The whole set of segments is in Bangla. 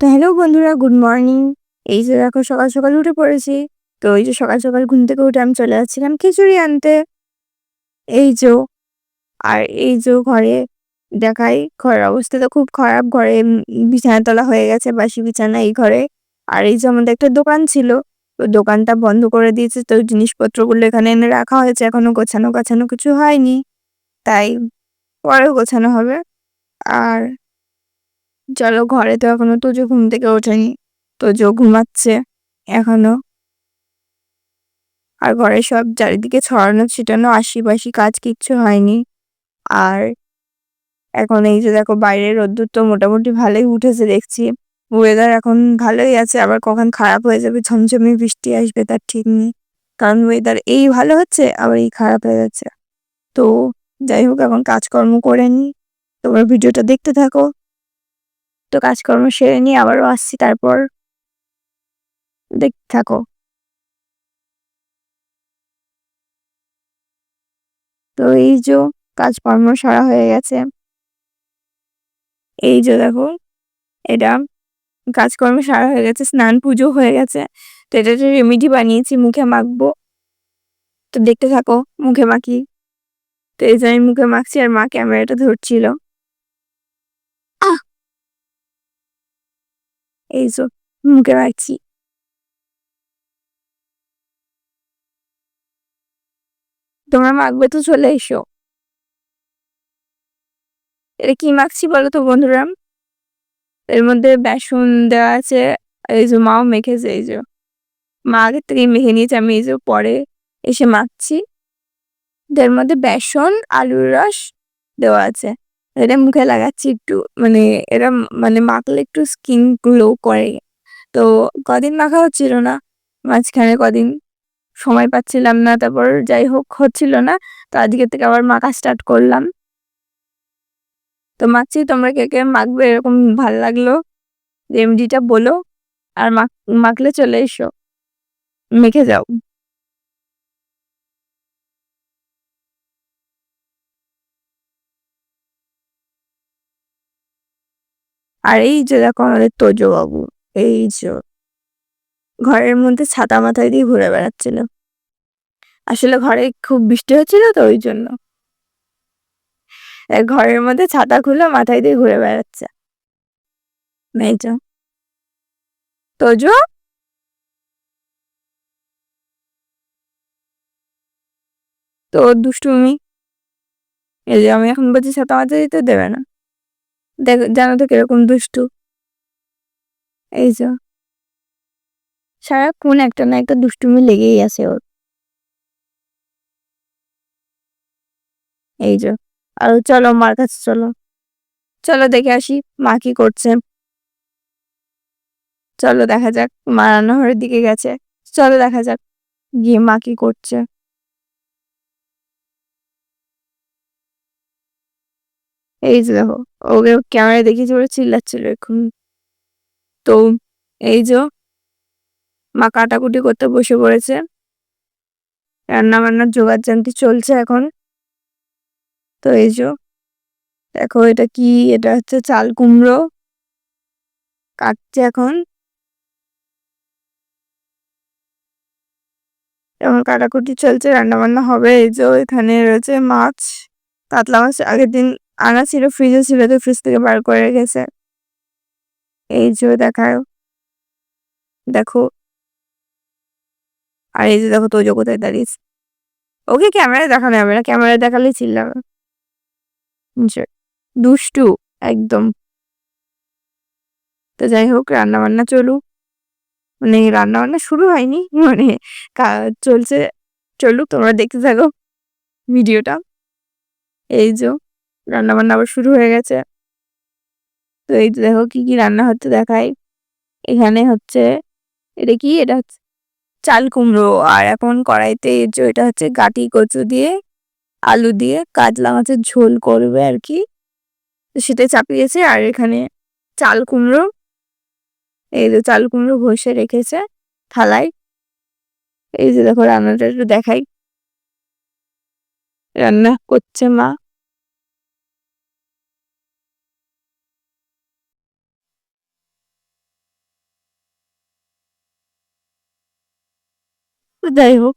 তো হ্যালো বন্ধুরা, গুড মর্নিং। এই যে দেখো সকাল সকাল উঠে পড়েছি। তো এই যে সকাল সকাল ঘুম থেকে উঠে আমি চলে যাচ্ছিলাম খিচুড়ি আনতে। এই যে আর এই যে দেখাই ঘরের অবস্থা তো খুব খারাপ। ঘরে বিছানা তোলা হয়ে গেছে, বাসি বিছানা এই ঘরে। আর এই যে আমাদের একটা দোকান ছিল, তো দোকানটা বন্ধ করে দিয়েছে। তো জিনিসপত্রগুলো এখানে এনে রাখা হয়েছে, এখনো গোছানো গাছানো কিছু হয়নি, তাই পরেও গোছানো হবে। আর চলো, ঘরে তো এখনো তোজো ঘুম থেকে ওঠেনি, তোজো ঘুমাচ্ছে এখনো। আর ঘরে সব চারিদিকে ছড়ানো ছিটানো, আশিপাশি কাজ কিচ্ছু হয়নি। আর এখন এই যে দেখো বাইরে রোদ্দুর তো মোটামুটি ভালোই উঠেছে দেখছি। ওয়েদার এখন ভালোই আছে, আবার কখন খারাপ হয়ে যাবে, ঝমঝমে বৃষ্টি আসবে তার ঠিক নেই। কারণ ওয়েদার এই ভালো হচ্ছে, আবার এই খারাপ হয়ে যাচ্ছে। তো যাই হোক, এখন কাজকর্ম করে নিই, তোমার ভিডিওটা দেখতে থাকো। তো কাজকর্ম সেরে নিয়ে আবারও আসছি, তারপর দেখতে থাকো। তো এই যে কাজকর্ম সারা হয়ে গেছে। এই যে দেখো, এটা কাজকর্ম সারা হয়ে গেছে, স্নান পুজো হয়ে গেছে। তো এটা যে রেমেডি বানিয়েছি মুখে মাখবো, তো দেখতে থাকো মুখে মাখি। তো এই যে আমি মুখে মাখছি আর মা ক্যামেরাটা ধরছিল। আহ এই যে মুখে মাখছি। তোমরা মাখবে তো চলে এসো। এটা কি মাখছি বলো তো বন্ধুরা? এর মধ্যে বেসন দেওয়া আছে। এই যে মাও মেখেছে, এই যে মা আগের থেকে মেখে নিয়েছে, আমি এই যে পরে এসে মাখছি। এর মধ্যে বেসন, আলুর রস দেওয়া আছে। এটা মুখে লাগাচ্ছি একটু, মানে এরা মানে মাখলে একটু স্কিন গ্লো করে। তো কদিন মাখা হচ্ছিল না, মাঝখানে কদিন সময় পাচ্ছিলাম না, তারপর যাই হোক হচ্ছিল না। তো আজকের থেকে আবার মাখা স্টার্ট করলাম। তো মাখছি, তোমরা কে কে মাখবে এরকম ভালো লাগলো রেমেডিটা বলো। আর মাখলে চলে এসো, মেখে যাও। আর এই যে দেখো আমাদের তোজো বাবু, এই যে ঘরের মধ্যে ছাতা মাথায় দিয়ে ঘুরে বেড়াচ্ছিল। আসলে ঘরে খুব বৃষ্টি হচ্ছিল, তো ওই জন্য ঘরের মধ্যে ছাতা খুলে মাথায় দিয়ে ঘুরে বেড়াচ্ছে। এই যে তোজো, তো ওর দুষ্টুমি। এই যে আমি এখন বলছি ছাতা মাথায় দিতে দেবে না, দেখ জানো তো কিরকম দুষ্টু। এই যে সারাক্ষণ একটা না একটা দুষ্টুমি লেগেই আছে ওর। এই যে আর চলো মার কাছে চলো, চলো দেখে আসি মা কি করছে। চলো দেখা যাক, মা রান্নাঘরের দিকে গেছে, চলো দেখা যাক গিয়ে মা কি করছে। এই যে দেখো, ওকে ক্যামেরায় দেখিয়েছি বলে চিল্লাচ্ছিল এখন। তো এই যে মা কাটাকুটি করতে বসে পড়েছে, রান্না বান্নার জোগাড় জান্তি চলছে এখন। তো এই যে দেখো, এটা কি, এটা হচ্ছে চাল কুমড়ো কাটছে এখন। এখন কাটাকুটি চলছে, রান্না বান্না হবে। এই যে এখানে রয়েছে মাছ, কাতলা মাছ আগের দিন আনা ছিল, ফ্রিজে ছিল, তো ফ্রিজ থেকে বার করে রেখেছে। এই যে দেখায়, দেখো। আর এই যে দেখো তোজো কোথায় দাঁড়িয়েছে, ওকে ক্যামেরায় দেখানো যাবে না, ক্যামেরায় দেখালেই চিল্লাবে। দুষ্টু একদম। তো যাই হোক, রান্না বান্না চলুক, মানে রান্না বান্না শুরু হয়নি, মানে চলছে, চলুক, তোমরা দেখতে থাকো ভিডিওটা। এই যে রান্না বান্না আবার শুরু হয়ে গেছে। তো এই যে দেখো কি কি রান্না হচ্ছে দেখাই। এখানে হচ্ছে, এটা কি, এটা হচ্ছে চাল কুমড়ো। আর এখন কড়াইতে এই যে এটা হচ্ছে গাটি কচু দিয়ে আলু দিয়ে কাতলা মাছের ঝোল করবে আর কি, তো সেটাই চাপিয়েছে। আর এখানে চাল কুমড়ো, এই যে চাল কুমড়ো ঘষে রেখেছে থালায়। এই যে দেখো রান্নাটা একটু দেখাই, রান্না করছে মা। তো যাই হোক,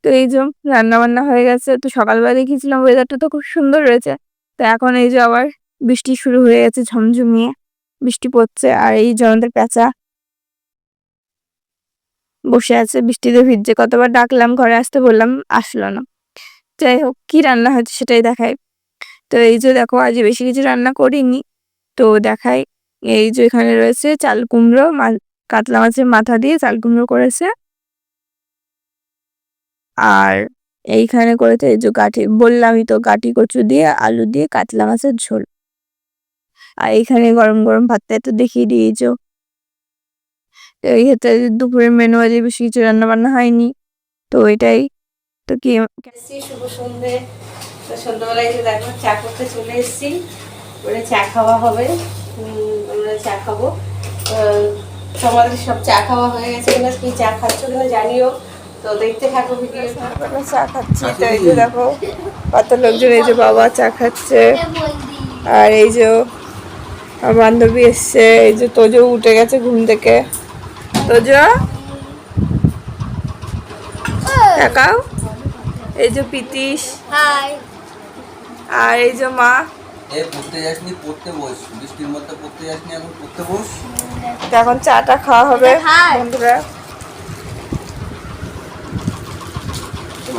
তো এই যে রান্না বান্না হয়ে গেছে। তো সকালবেলা দেখিয়েছিলাম ওয়েদারটা তো খুব সুন্দর রয়েছে। তো এখন এই যে আবার বৃষ্টি শুরু হয়ে গেছে, ঝমঝমিয়ে বৃষ্টি পড়ছে। আর এই যে আমাদের পেঁচা বসে আছে বৃষ্টিতে ভিজছে, কতবার ডাকলাম ঘরে আসতে বললাম, আসলো না। যাই হোক, কি রান্না হয়েছে সেটাই দেখাই। তো এই যে দেখো, আজ বেশি কিছু রান্না করিনি, তো দেখাই। এই যে এখানে রয়েছে চাল কুমড়ো, কাতলা মাছের মাথা দিয়ে চাল কুমড়ো করেছে। আর এইখানে করেছে এই যে বললামই তো, গাঠি কচু দিয়ে আলু দিয়ে কাতলা মাছের ঝোল। আর এইখানে গরম গরম ভাতটা তো দেখিয়ে দিয়েছো। তো এই ক্ষেত্রে দুপুরের মেনু আজ বেশি কিছু রান্না বান্না হয়নি, তো এটাই। তো কি শুভ সন্ধ্যে। তো সন্ধ্যাবেলায় যে দেখো চা করতে চলে এসেছি, ওরা চা খাওয়া হবে, আমরা চা খাবো। তোমাদের সব চা খাওয়া হয়ে গেছে কিনা, কি চা খাচ্ছ কিনা জানিও। তো দেখতে থাকো ভিডিওটা। চা খাচ্ছি। তো এই যে দেখো কত লোকজন, এই যে বাবা চা খাচ্ছে, আর এই যে আমার বান্ধবী এসছে, এই যে তোজো উঠে গেছে ঘুম থেকে। তোজো দেখাও, এই যে পিতিশ, আর এই যে মা। পড়তে যাসনি, পড়তে বস, বৃষ্টির মধ্যে পড়তে যাসনি, এখন পড়তে বস। এখন চাটা খাওয়া হবে বন্ধুরা।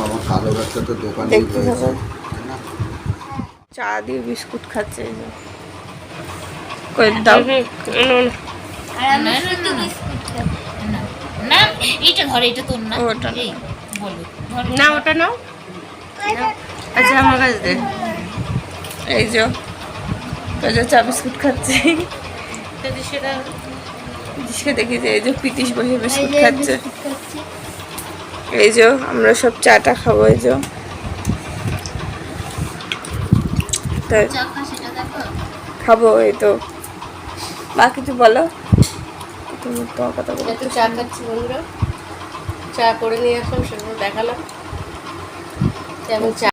আমার কালো বাচ্চা তো দোকানে দেখতে রয়েছে থাকো, চা দিয়ে বিস্কুট খাচ্ছে। এই যে কই দাও, না এইটা ধরে, এটা তোর না, ওটা এই বলো না ওটা নাও। আচ্ছা আমার কাছে দে। এই যে তোজো চা বিস্কুট খাচ্ছে। যদি সেটা সে দেখি যে এই যে পিতিশ বসে বিস্কুট খাচ্ছে। এই যে আমরা সব চাটা খাবো, এই যে তাই খাবো। এই তো মা কিছু বলো, তুমি তোমার কথা বলো। একটু চা খাচ্ছি বন্ধুরা, চা করে নিয়ে আসলাম, সেগুলো দেখালাম। যেমন চা